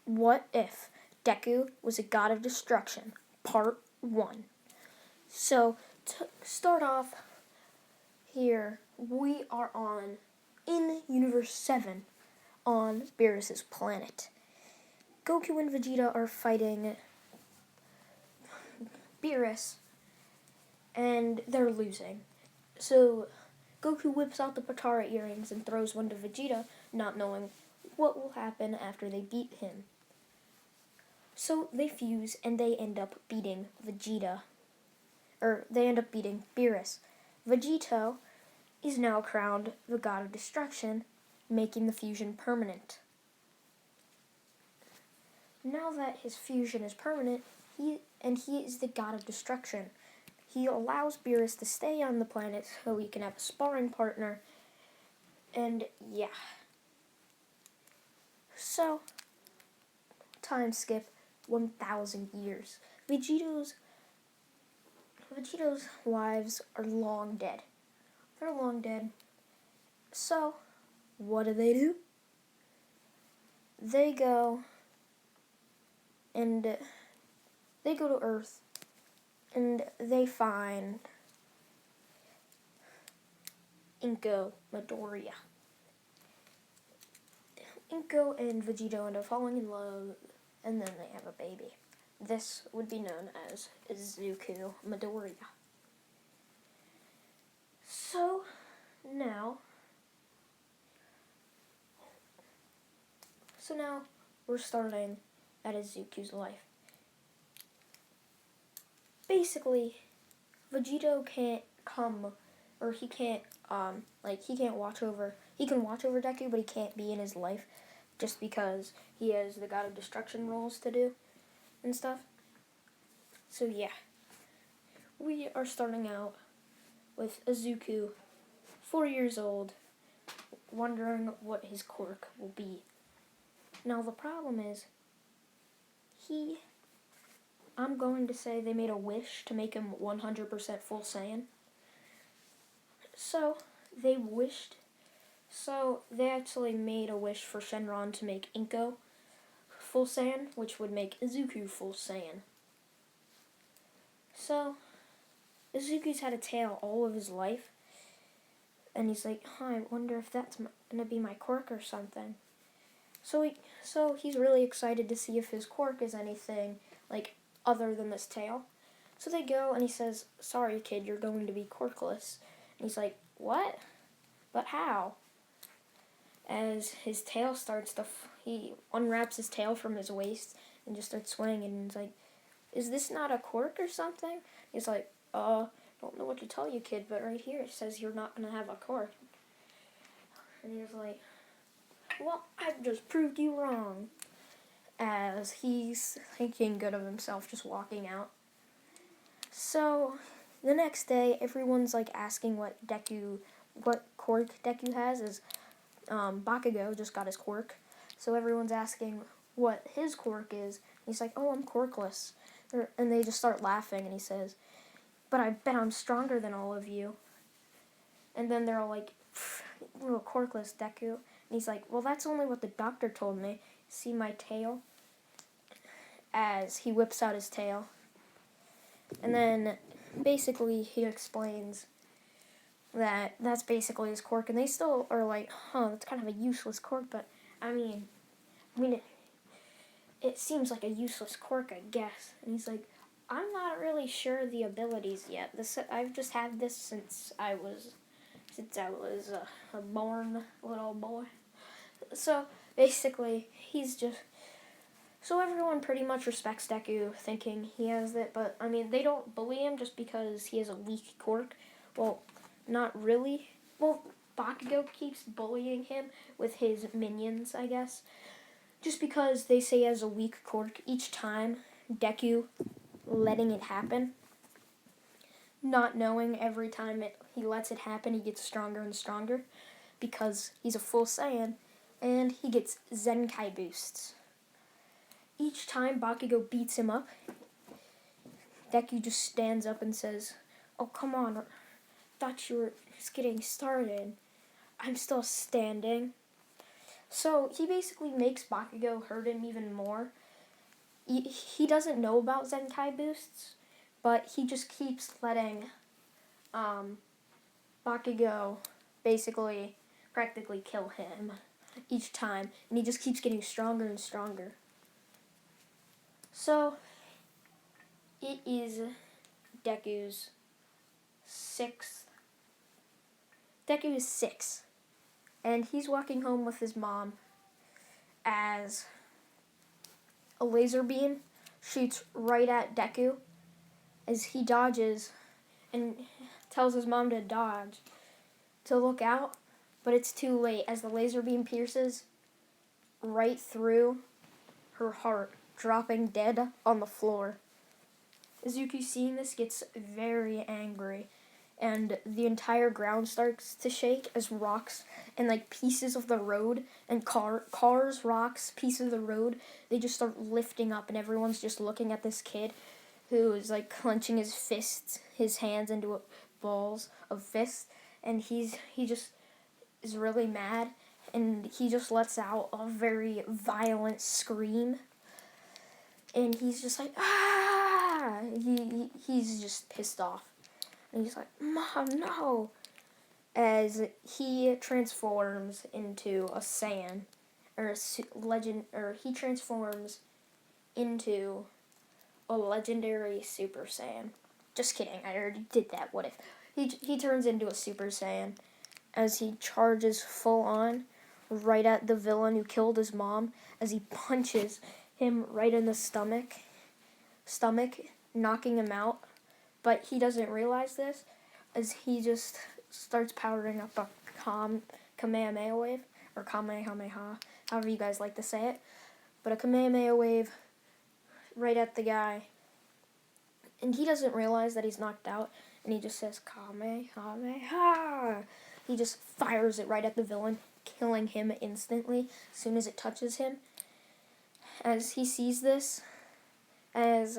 What if Deku was a god of destruction? Part 1. So, to start off here, we are in Universe 7 on Beerus' planet. Goku and Vegeta are fighting Beerus, and they're losing. So, Goku whips out the Potara earrings and throws one to Vegeta, not knowing what will happen after they beat him. So they fuse and they end up beating Beerus. Vegito is now crowned the god of destruction, making the fusion permanent. Now that his fusion is permanent, he is the god of destruction. He allows Beerus to stay on the planet so he can have a sparring partner. And yeah. So, time skip 1,000 years. Vegito's wives are long dead. They're long dead. So, what do? They go to Earth and they find Inko Midoriya. Inko and Vegito end up falling in love, and then they have a baby. This would be known as Izuku Midoriya. So now we're starting at Izuku's life. Basically, Vegito can't come, or he can't watch over. He can watch over Deku, but he can't be in his life, just because he has the God of Destruction roles to do and stuff. So yeah, we are starting out with Izuku, 4 years old, wondering what his quirk will be. Now the problem is, I'm going to say they made a wish to make him 100% full Saiyan. So they actually made a wish for Shenron to make Inko full Saiyan, which would make Izuku full Saiyan. So Izuku's had a tail all of his life, and he's like, I wonder if that's gonna be my quirk or something. So he's really excited to see if his quirk is anything like other than this tail. So they go, and he says, sorry kid, you're going to be quirkless. And he's like, what? But how? As his tail starts to, he unwraps his tail from his waist and just starts swinging, and he's like, is this not a quirk or something? He's like, don't know what to tell you, kid, but right here it says you're not going to have a quirk. And he's like, well, I've just proved you wrong. As he's thinking good of himself, just walking out. So, the next day, everyone's like asking what quirk Deku has. Is Bakugo just got his quirk. So everyone's asking what his quirk is. He's like, oh, I'm quirkless. And they just start laughing, and he says, but I bet I'm stronger than all of you. And then they're all like, you're quirkless, Deku. And he's like, well, that's only what the doctor told me. See my tail? As he whips out his tail. And then basically he explains that that's basically his quirk. And they still are like, that's kind of a useless quirk. But, I mean, it seems like a useless quirk, I guess. And he's like, I'm not really sure the abilities yet. I've just had this since I was a born little boy. So basically, so everyone pretty much respects Deku, thinking he has it. But I mean, they don't bully him just because he has a weak quirk. Well, not really. Well, Bakugo keeps bullying him with his minions, I guess. Just because they say he has a weak quirk each time, Deku letting it happen. Not knowing every time he lets it happen, he gets stronger and stronger. Because he's a full Saiyan, and he gets Zenkai boosts. Each time Bakugo beats him up, Deku just stands up and says, oh, come on, thought you were just getting started. I'm still standing. So he basically makes Bakugo hurt him even more. He doesn't know about Zenkai boosts, but he just keeps letting Bakugo basically practically kill him each time, and he just keeps getting stronger and stronger. So it is Deku's sixth. Deku is 6, and he's walking home with his mom as a laser beam shoots right at Deku as he dodges and tells his mom to dodge, to look out, but it's too late as the laser beam pierces right through her heart, dropping dead on the floor. Izuku, seeing this, gets very angry, and the entire ground starts to shake as rocks and like pieces of the road and cars, rocks, pieces of the road, they just start lifting up, and everyone's just looking at this kid who is like clenching his fists, his hands into balls of fists, and he just is really mad, and he just lets out a very violent scream, and he's just like, ah! He's just pissed off, and he's like, Mom, no! As he transforms into a Saiyan, he transforms into a legendary Super Saiyan. Just kidding, I already did that. What if? He turns into a Super Saiyan as he charges full on right at the villain who killed his mom, as he punches him right in the stomach, knocking him out. But he doesn't realize this as he just starts powering up a Kamehameha wave, or Kamehameha, however you guys like to say it. But a Kamehameha wave right at the guy. And he doesn't realize that he's knocked out, and he just says, Kamehameha! He just fires it right at the villain, killing him instantly as soon as it touches him. As he sees this, as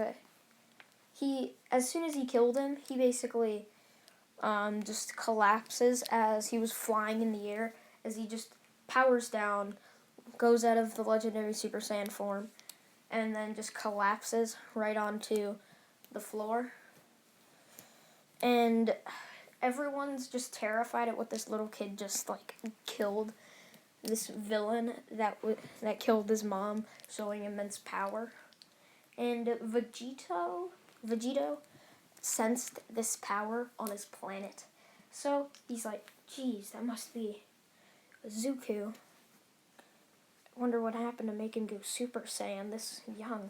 soon as he killed him, he basically just collapses as he was flying in the air, as he just powers down, goes out of the legendary Super Saiyan form, and then just collapses right onto the floor. And everyone's just terrified at what this little kid just like killed, this villain that killed his mom, showing immense power. And Vegito sensed this power on his planet, so he's like, geez, that must be Zuko. I wonder what happened to make him go Super Saiyan this young.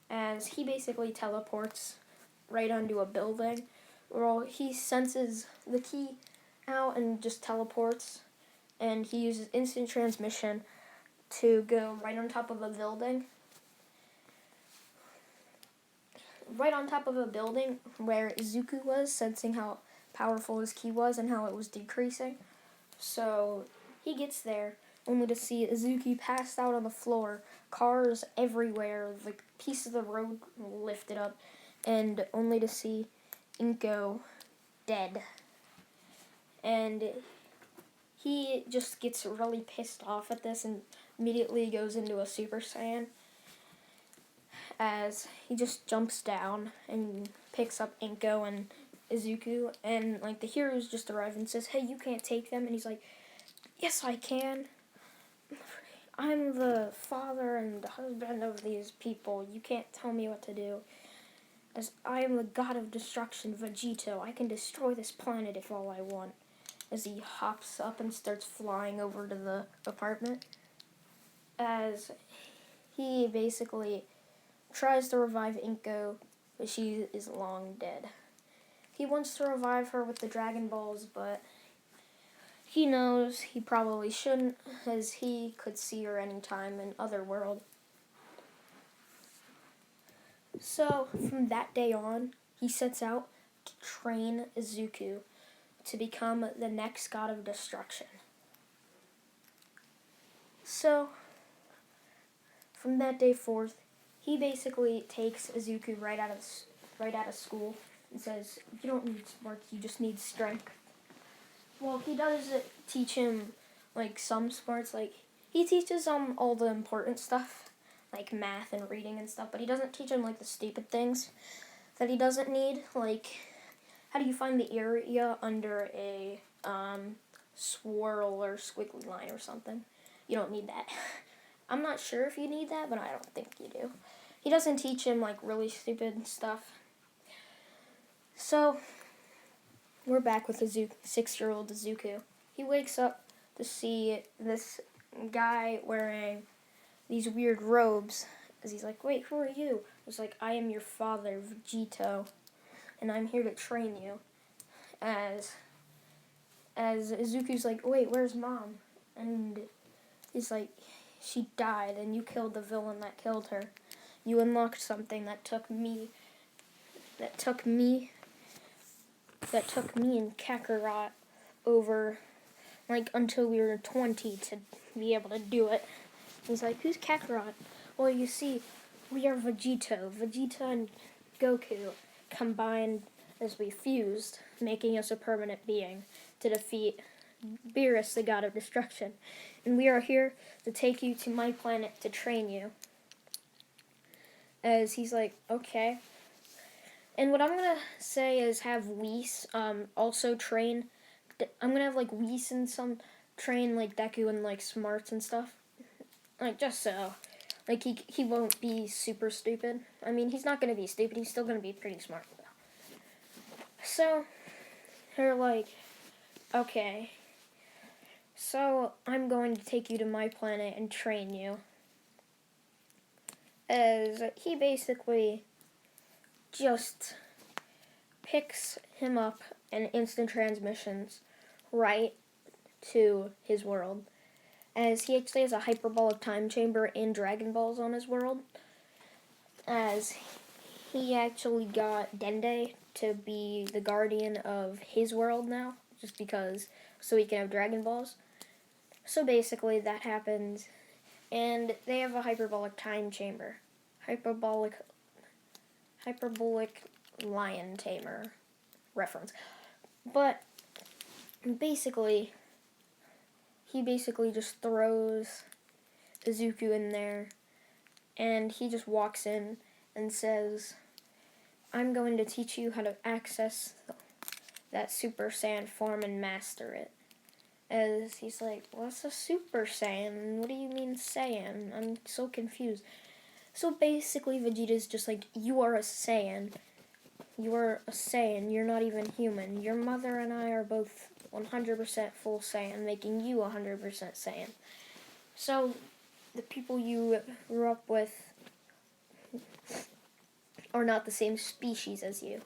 As he basically teleports right onto a building, where he senses the key out and just teleports, and he uses instant transmission to go right on top of a building. Right on top of a building where Izuku was, sensing how powerful his ki was and how it was decreasing. So he gets there, only to see Izuku passed out on the floor, cars everywhere, like pieces of the road lifted up, and only to see Inko dead. And he just gets really pissed off at this and immediately goes into a Super Saiyan, as he just jumps down and picks up Inko and Izuku, and like the heroes just arrive and says, hey, you can't take them, and he's like, yes, I can. I'm the father and husband of these people. You can't tell me what to do. As I am the god of destruction, Vegito, I can destroy this planet if all I want. As he hops up and starts flying over to the apartment. As he basically tries to revive Inko, but she is long dead. He wants to revive her with the Dragon Balls, but he knows he probably shouldn't, as he could see her anytime in Otherworld. So, from that day on, he sets out to train Izuku to become the next god of destruction. So, from that day forth, he basically takes Izuku right out of school and says, you don't need smarts, you just need strength. Well, he does teach him like some smarts, like he teaches all the important stuff, like math and reading and stuff, but he doesn't teach him like the stupid things that he doesn't need, like how do you find the area under a swirl or squiggly line or something. You don't need that. I'm not sure if you need that, but I don't think you do. He doesn't teach him like really stupid stuff. So we're back with 6-year-old Izuku. He wakes up to see this guy wearing these weird robes. As he's like, wait, who are you? He's like, I am your father, Vegito, and I'm here to train you. As Izuku's like, wait, where's Mom? And he's like, she died, and you killed the villain that killed her. You unlocked something that took me and Kakarot over, like, until we were 20 to be able to do it. He's like, who's Kakarot? Well, you see, we are Vegito. Vegeta and Goku combined as we fused, making us a permanent being to defeat Beerus, the god of destruction. And we are here to take you to my planet to train you. As he's like, okay. And what I'm going to say is have Whis also train. I'm going to have, like, Whis and some train, like, Deku and, like, smarts and stuff. Like, just so. Like, he won't be super stupid. I mean, he's not going to be stupid. He's still going to be pretty smart, though. So, they're like, okay. So, I'm going to take you to my planet and train you. As he basically just picks him up and instant transmissions right to his world. As he actually has a hyperbolic time chamber and Dragon Balls on his world. As he actually got Dende to be the guardian of his world now, just because, so he can have Dragon Balls. So basically that happens, and they have a hyperbolic time chamber. Hyperbolic lion tamer reference. But basically, he basically just throws Izuku in there, and he just walks in and says, I'm going to teach you how to access that Super Saiyan form and master it. As he's like, what's a Super Saiyan? What do you mean Saiyan? I'm so confused. So basically Vegeta's just like, you are a Saiyan. You are a Saiyan. You're not even human. Your mother and I are both 100% full Saiyan, making you 100% Saiyan. So the people you grew up with are not the same species as you.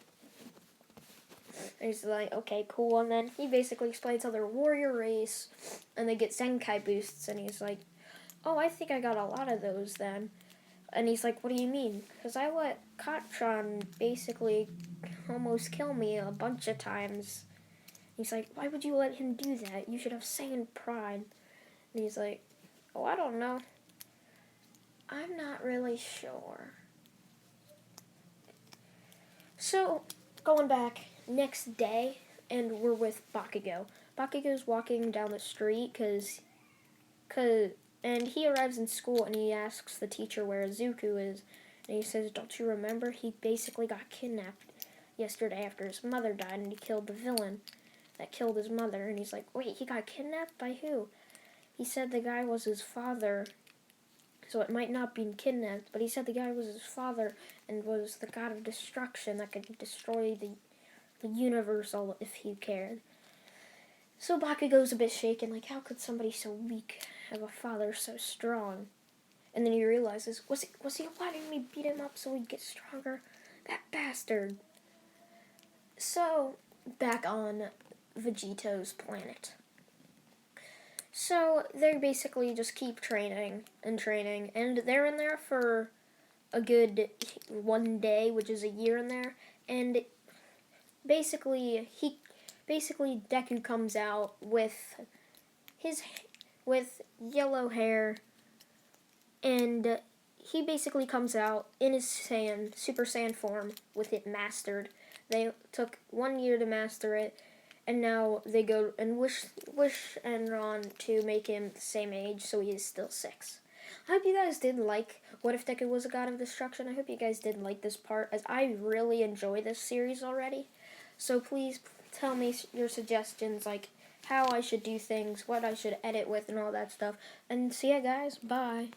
And he's like, okay, cool. And then he basically explains how they're a warrior race, and they get Zenkai boosts, and he's like, oh, I think I got a lot of those then. And he's like, what do you mean? Because I let Katron basically almost kill me a bunch of times. He's like, why would you let him do that? You should have Saiyan pride. And he's like, oh, I don't know. I'm not really sure. So, going back, next day, and we're with Bakugo. Bakugo's walking down the street, and he arrives in school, and he asks the teacher where Izuku is, and he says, don't you remember? He basically got kidnapped yesterday after his mother died, and he killed the villain that killed his mother. And he's like, wait, he got kidnapped? By who? He said the guy was his father, so it might not be kidnapped, but he said the guy was his father and was the god of destruction that could destroy the universe all if he cared. So Bakugo's a bit shaken, like, how could somebody so weak have a father so strong? And then he realizes, was he letting me beat him up so he'd get stronger? That bastard. So, back on Vegito's planet. So, they basically just keep training, and they're in there for a good 1 day, which is a year in there, and basically Deku comes out with yellow hair, and he basically comes out in his Super Saiyan form with it mastered. They took 1 year to master it, and now they go and wish Enron to make him the same age, so he is still 6. I hope you guys did like What If Deku Was a God of Destruction. I hope you guys did like this part, as I really enjoy this series already. So please tell me your suggestions, like how I should do things, what I should edit with, and all that stuff. And see ya, guys. Bye.